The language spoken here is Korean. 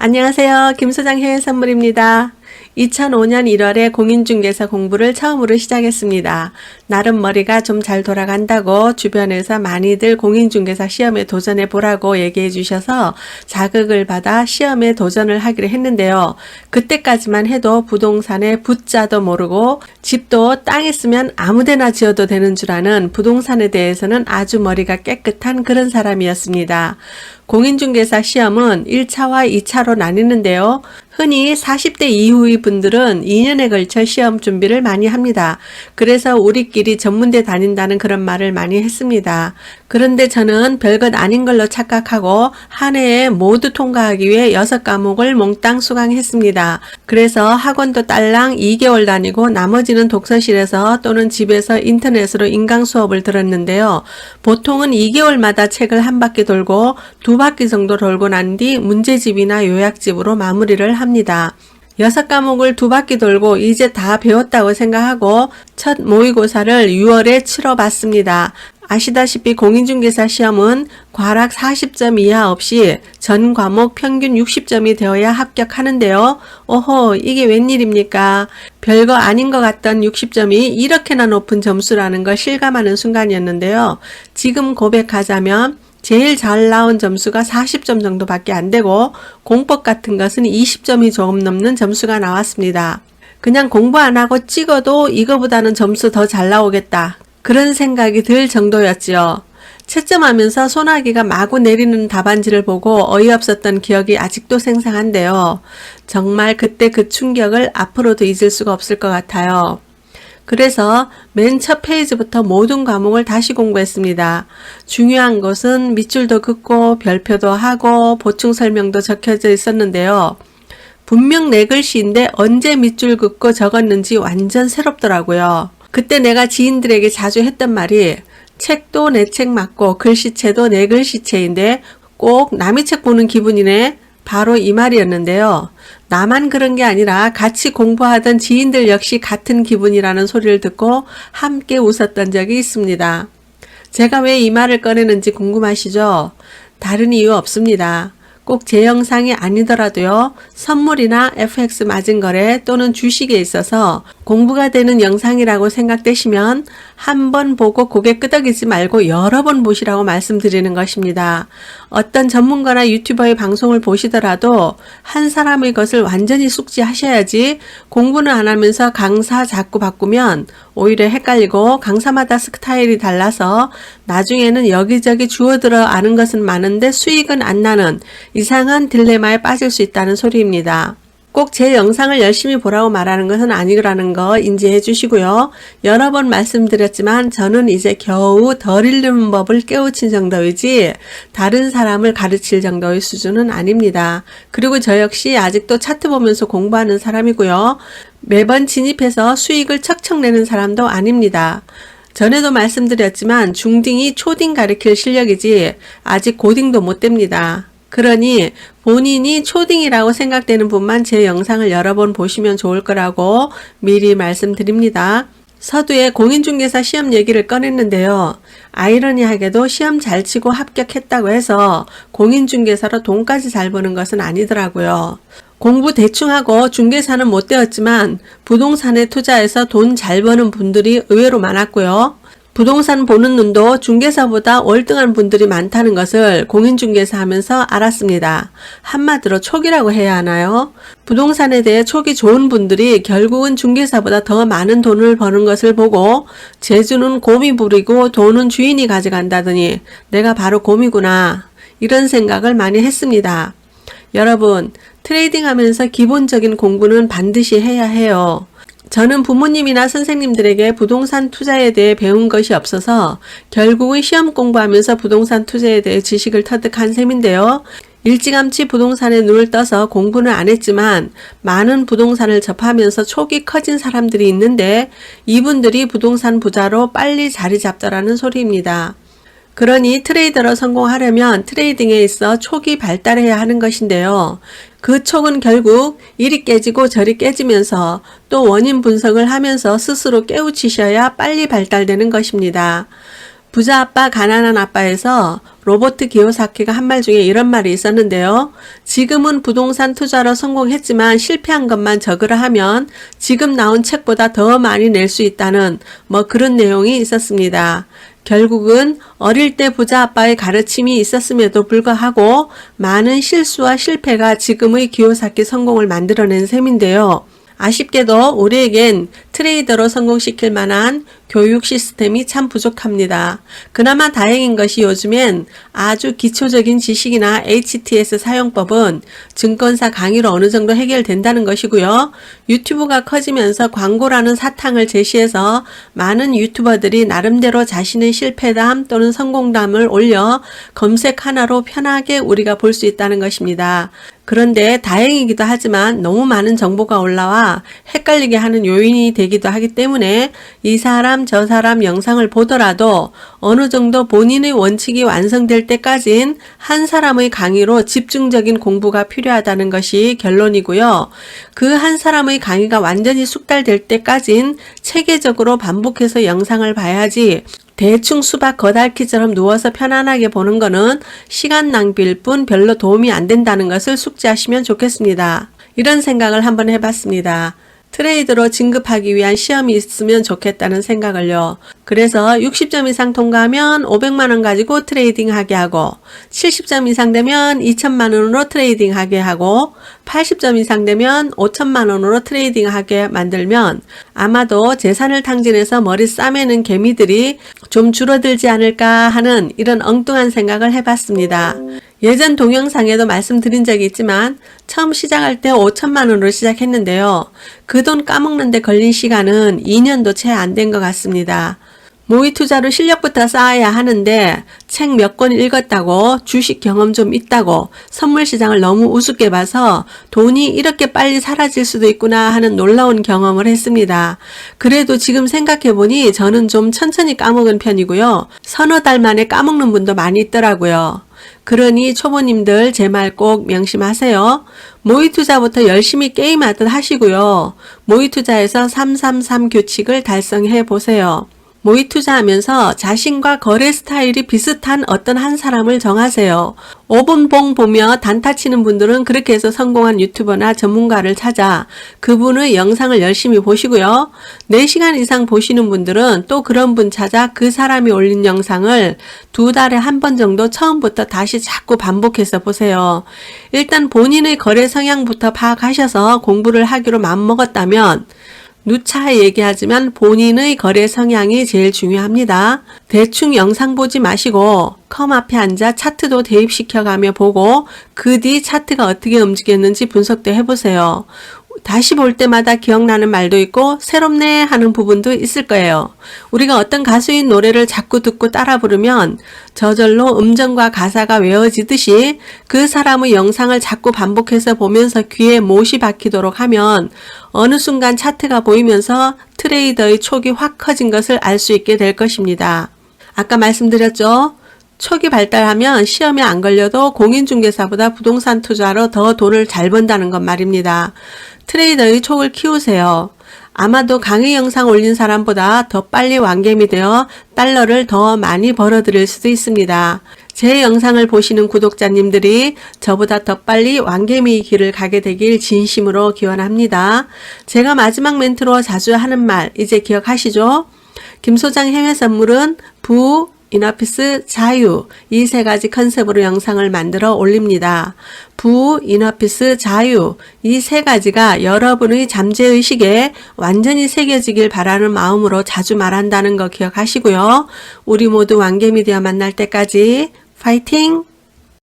안녕하세요. 김소장 해외선물입니다. 2005년 1월에 공인중개사 공부를 처음으로 시작했습니다. 나름 머리가 좀 잘 돌아간다고 주변에서 많이들 공인중개사 시험에 도전해 보라고 얘기해 주셔서 자극을 받아 시험에 도전을 하기로 했는데요. 그때까지만 해도 부동산의 부자도 모르고 집도 땅 있으면 아무데나 지어도 되는 줄 아는 부동산에 대해서는 아주 머리가 깨끗한 그런 사람이었습니다. 공인중개사 시험은 1차와 2차로 나뉘는데요. 흔히 40대 이후의 분들은 2년에 걸쳐 시험 준비를 많이 합니다. 그래서 우리끼리 전문대 다닌다는 그런 말을 많이 했습니다. 그런데 저는 별것 아닌 걸로 착각하고 한 해에 모두 통과하기 위해 6과목을 몽땅 수강했습니다. 그래서 학원도 딸랑 2개월 다니고 나머지는 독서실에서 또는 집에서 인터넷으로 인강 수업을 들었는데요. 보통은 2개월마다 책을 한 바퀴 돌고 2바퀴 정도 돌고 난 뒤 문제집이나 요약집으로 마무리를 합니다. 6과목을 2바퀴 돌고 이제 다 배웠다고 생각하고 첫 모의고사를 6월에 치러봤습니다. 아시다시피 공인중개사 시험은 과락 40점 이하 없이 전 과목 평균 60점이 되어야 합격하는데요. 오호, 이게 웬일입니까? 별거 아닌 것 같던 60점이 이렇게나 높은 점수라는 걸 실감하는 순간이었는데요. 지금 고백하자면 제일 잘 나온 점수가 40점 정도밖에 안 되고 공법 같은 것은 20점이 조금 넘는 점수가 나왔습니다. 그냥 공부 안 하고 찍어도 이거보다는 점수 더 잘 나오겠다. 그런 생각이 들 정도였지요. 채점하면서 소나기가 마구 내리는 답안지를 보고 어이없었던 기억이 아직도 생생한데요. 정말 그때 그 충격을 앞으로도 잊을 수가 없을 것 같아요. 그래서 맨 첫 페이지부터 모든 과목을 다시 공부했습니다. 중요한 것은 밑줄도 긋고 별표도 하고 보충 설명도 적혀져 있었는데요. 분명 내 글씨인데 언제 밑줄 긋고 적었는지 완전 새롭더라고요. 그때 내가 지인들에게 자주 했던 말이 책도 내 책 맞고 글씨체도 내 글씨체인데 꼭 남의 책 보는 기분이네. 바로 이 말이었는데요. 나만 그런 게 아니라 같이 공부하던 지인들 역시 같은 기분이라는 소리를 듣고 함께 웃었던 적이 있습니다. 제가 왜 이 말을 꺼내는지 궁금하시죠? 다른 이유 없습니다. 꼭 제 영상이 아니더라도요. 선물이나 FX 맞은 거래 또는 주식에 있어서 공부가 되는 영상이라고 생각되시면 한 번 보고 고개 끄덕이지 말고 여러 번 보시라고 말씀드리는 것입니다. 어떤 전문가나 유튜버의 방송을 보시더라도 한 사람의 것을 완전히 숙지하셔야지 공부는 안 하면서 강사 자꾸 바꾸면 오히려 헷갈리고 강사마다 스타일이 달라서 나중에는 여기저기 주워들어 아는 것은 많은데 수익은 안 나는 이상한 딜레마에 빠질 수 있다는 소리입니다. 꼭 제 영상을 열심히 보라고 말하는 것은 아니라는 거 인지해 주시고요. 여러 번 말씀드렸지만 저는 이제 겨우 덜 읽는 법을 깨우친 정도이지 다른 사람을 가르칠 정도의 수준은 아닙니다. 그리고 저 역시 아직도 차트 보면서 공부하는 사람이고요. 매번 진입해서 수익을 척척 내는 사람도 아닙니다. 전에도 말씀드렸지만 중딩이 초딩 가르칠 실력이지 아직 고딩도 못 됩니다. 그러니 본인이 초딩이라고 생각되는 분만 제 영상을 여러 번 보시면 좋을 거라고 미리 말씀드립니다. 서두에 공인중개사 시험 얘기를 꺼냈는데요. 아이러니하게도 시험 잘 치고 합격했다고 해서 공인중개사로 돈까지 잘 버는 것은 아니더라고요. 공부 대충 하고 중개사는 못 되었지만 부동산에 투자해서 돈 잘 버는 분들이 의외로 많았고요. 부동산 보는 눈도 중개사보다 월등한 분들이 많다는 것을 공인중개사 하면서 알았습니다. 한마디로 촉이라고 해야 하나요? 부동산에 대해 촉이 좋은 분들이 결국은 중개사보다 더 많은 돈을 버는 것을 보고 재주는 곰이 부리고 돈은 주인이 가져간다더니 내가 바로 곰이구나 이런 생각을 많이 했습니다. 여러분, 트레이딩 하면서 기본적인 공부는 반드시 해야 해요. 저는 부모님이나 선생님들에게 부동산 투자에 대해 배운 것이 없어서 결국은 시험 공부하면서 부동산 투자에 대해 지식을 터득한 셈인데요. 일찌감치 부동산에 눈을 떠서 공부는 안 했지만 많은 부동산을 접하면서 촉이 커진 사람들이 있는데 이분들이 부동산 부자로 빨리 자리 잡더라는 소리입니다. 그러니 트레이더로 성공하려면 트레이딩에 있어 촉이 발달해야 하는 것인데요. 그 촉은 결국 이리 깨지고 저리 깨지면서 또 원인 분석을 하면서 스스로 깨우치셔야 빨리 발달되는 것입니다. 부자 아빠, 가난한 아빠에서 로버트 기요사키가 한 말 중에 이런 말이 있었는데요. 지금은 부동산 투자로 성공했지만 실패한 것만 적으라 하면 지금 나온 책보다 더 많이 낼 수 있다는 그런 내용이 있었습니다. 결국은 어릴 때 부자 아빠의 가르침이 있었음에도 불구하고 많은 실수와 실패가 지금의 기요사키 성공을 만들어낸 셈인데요. 아쉽게도 우리에겐 트레이더로 성공시킬 만한 교육 시스템이 참 부족합니다. 그나마 다행인 것이 요즘엔 아주 기초적인 지식이나 HTS 사용법은 증권사 강의로 어느 정도 해결된다는 것이고요. 유튜브가 커지면서 광고라는 사탕을 제시해서 많은 유튜버들이 나름대로 자신의 실패담 또는 성공담을 올려 검색 하나로 편하게 우리가 볼 수 있다는 것입니다. 그런데 다행이기도 하지만 너무 많은 정보가 올라와 헷갈리게 하는 요인이 되기도 하기 때문에 이 사람 저 사람 영상을 보더라도 어느 정도 본인의 원칙이 완성될 때까진 한 사람의 강의로 집중적인 공부가 필요하다는 것이 결론이고요. 그 한 사람의 강의가 완전히 숙달될 때까진 체계적으로 반복해서 영상을 봐야지 대충 수박 겉핥기처럼 누워서 편안하게 보는 거는 시간 낭비일 뿐 별로 도움이 안 된다는 것을 숙지하시면 좋겠습니다. 이런 생각을 한번 해봤습니다. 트레이드로 진급하기 위한 시험이 있으면 좋겠다는 생각을요. 그래서 60점 이상 통과하면 500만원 가지고 트레이딩 하게 하고 70점 이상 되면 2천만원으로 트레이딩 하게 하고 80점 이상 되면 5천만원으로 트레이딩 하게 만들면 아마도 재산을 탕진해서 머리 싸매는 개미들이 좀 줄어들지 않을까 하는 이런 엉뚱한 생각을 해봤습니다. 예전 동영상에도 말씀드린 적이 있지만 처음 시작할 때 5천만원으로 시작했는데요. 그 돈 까먹는 데 걸린 시간은 2년도 채 안 된 것 같습니다. 모의 투자로 실력부터 쌓아야 하는데 책 몇 권 읽었다고 주식 경험 좀 있다고 선물 시장을 너무 우습게 봐서 돈이 이렇게 빨리 사라질 수도 있구나 하는 놀라운 경험을 했습니다. 그래도 지금 생각해보니 저는 좀 천천히 까먹은 편이고요. 서너 달 만에 까먹는 분도 많이 있더라고요. 그러니 초보님들 제 말 꼭 명심하세요. 모의 투자부터 열심히 게임하듯 하시고요. 모의 투자에서 333 규칙을 달성해 보세요. 모의 투자하면서 자신과 거래 스타일이 비슷한 어떤 한 사람을 정하세요. 5분 봉 보며 단타 치는 분들은 그렇게 해서 성공한 유튜버나 전문가를 찾아 그분의 영상을 열심히 보시고요. 4시간 이상 보시는 분들은 또 그런 분 찾아 그 사람이 올린 영상을 2달에 한 번 정도 처음부터 다시 자꾸 반복해서 보세요. 일단 본인의 거래 성향부터 파악하셔서 공부를 하기로 마음먹었다면 누차 얘기하지만 본인의 거래 성향이 제일 중요합니다. 대충 영상 보지 마시고 컴 앞에 앉아 차트도 대입시켜가며 보고 그 뒤 차트가 어떻게 움직였는지 분석도 해보세요. 다시 볼 때마다 기억나는 말도 있고 새롭네 하는 부분도 있을 거예요. 우리가 어떤 가수인 노래를 자꾸 듣고 따라 부르면 저절로 음정과 가사가 외워지듯이 그 사람의 영상을 자꾸 반복해서 보면서 귀에 못이 박히도록 하면 어느 순간 차트가 보이면서 트레이더의 촉이 확 커진 것을 알 수 있게 될 것입니다. 아까 말씀드렸죠? 촉이 발달하면 시험에 안 걸려도 공인중개사보다 부동산 투자로 더 돈을 잘 번다는 것 말입니다. 트레이더의 촉을 키우세요. 아마도 강의 영상 올린 사람보다 더 빨리 완겜이 되어 달러를 더 많이 벌어들일 수도 있습니다. 제 영상을 보시는 구독자님들이 저보다 더 빨리 완겜의 길을 가게 되길 진심으로 기원합니다. 제가 마지막 멘트로 자주 하는 말 이제 기억하시죠? 김소장 해외 선물은 부, 인어피스, 자유 이 3가지 컨셉으로 영상을 만들어 올립니다. 부, 인어피스, 자유 이 3가지가 여러분의 잠재의식에 완전히 새겨지길 바라는 마음으로 자주 말한다는 거 기억하시고요. 우리 모두 완겜이 되어 만날 때까지 파이팅!